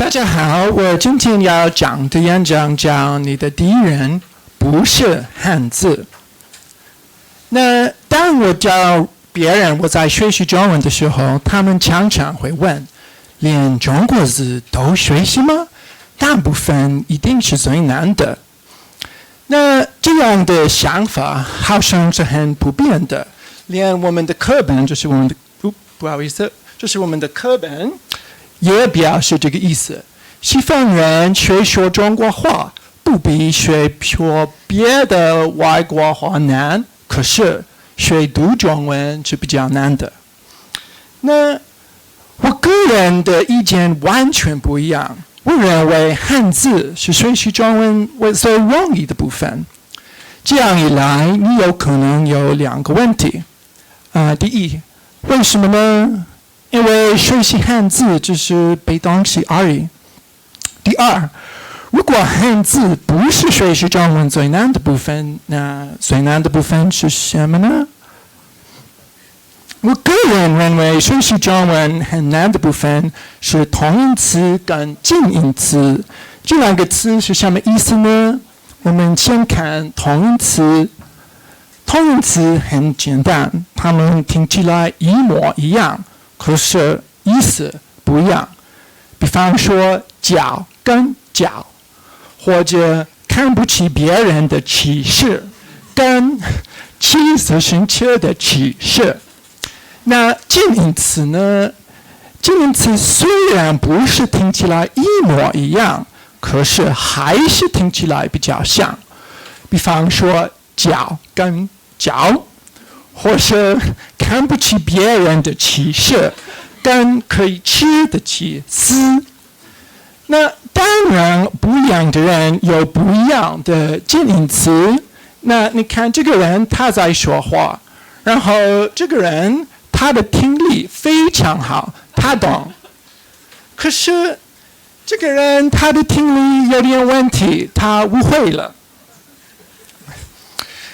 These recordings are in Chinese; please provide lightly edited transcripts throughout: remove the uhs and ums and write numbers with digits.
大家好，我今天要讲的演讲叫你的敌人不是汉字。那当我教别人我在学习中文的时候，他们常常会问：连中国字都学习吗？大部分一定是最难的。那这样的想法好像是很普遍的，连我们的课本，就是我们的不好意思，就是我们的课本也表示这个意思。西方人学说中国话不比学说别的外国话难，可是学读中文是比较难的。那我个人的意见完全不一样，我认为汉字是学习中文最容易的部分。这样一来，你有可能有两个问题。第一，为什么呢？因为学习汉字只是背东西而已。第二，如果汉字不是学习中文最难的部分，那最难的部分是什么呢？我个人认为学习中文很难的部分是同音词跟近音词。这两个词是什么意思呢？我们先看同音词。同音词很简单，它们听起来一模一样，可是意思不一样。比方说脚跟脚，或者看不起别人的歧视，跟骑自行车的歧视。那近音词呢？近音词虽然不是听起来一模一样，可是还是听起来比较像。比方说脚跟脚，或是看不起别人的歧视，跟可以吃的起司。那当然，不一样的人有不一样的近音词。那你看这个人他在说话，然后这个人他的听力非常好，他懂。可是这个人他的听力有点问题，他误会了。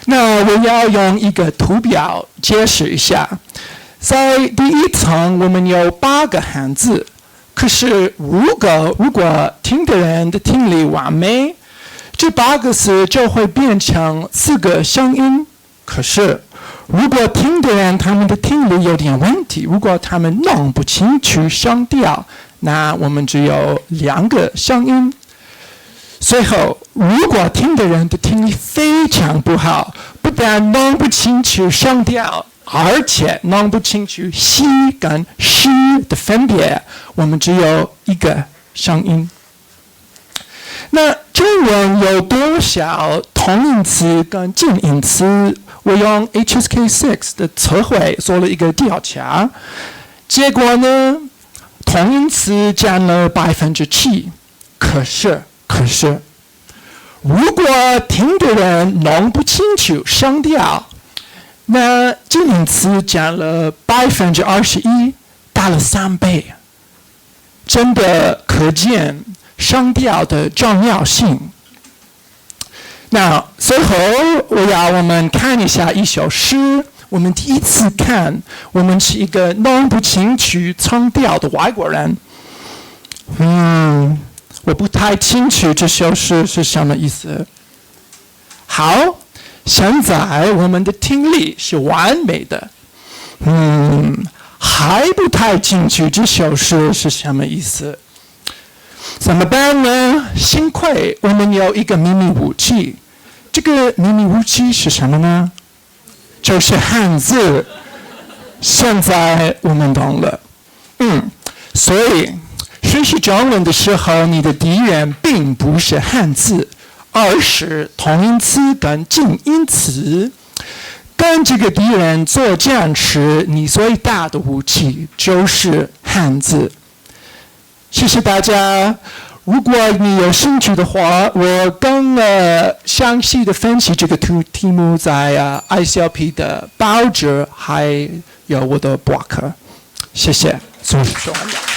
那我要用一个图表解释一下。在第一层，我们有8个汉字。可是如果听的人的听力完美，这8个字就会变成4个声音。可是如果听的人他们的听力有点问题，如果他们弄不清楚声调，那我们只有2个声音。最后，如果听的人的听力非常不好，不但弄不清楚声调，而且弄不清楚西跟诗的分别，我们只有1个声音。那中文有多少同音词跟近音词？我用 HSK6 的词汇做了一个调查，结果呢，同音词占了7%。可是，如果听的人弄不清楚声调，那近音词占了21%，大了3倍。真的可见声调的重要性。那最后我们看一下一首诗。我们第一次看，我们是一个弄不清楚声调的外国人。我不太清楚这首诗是什么意思。好，现在我们的听力是完美的。还不太清楚这首诗是什么意思。怎么办呢？幸亏我们有一个秘密武器。这个秘密武器是什么呢？就是汉字。现在我们懂了。所以学习中文的时候，你的敌人并不是汉字，而是同音词跟近音词。跟这个敌人作战时，你最大的武器就是汉字。谢谢大家。如果你有兴趣的话，我更详细的分析这个题目在ICLP 的报纸，还有我的博客。谢谢。说完了。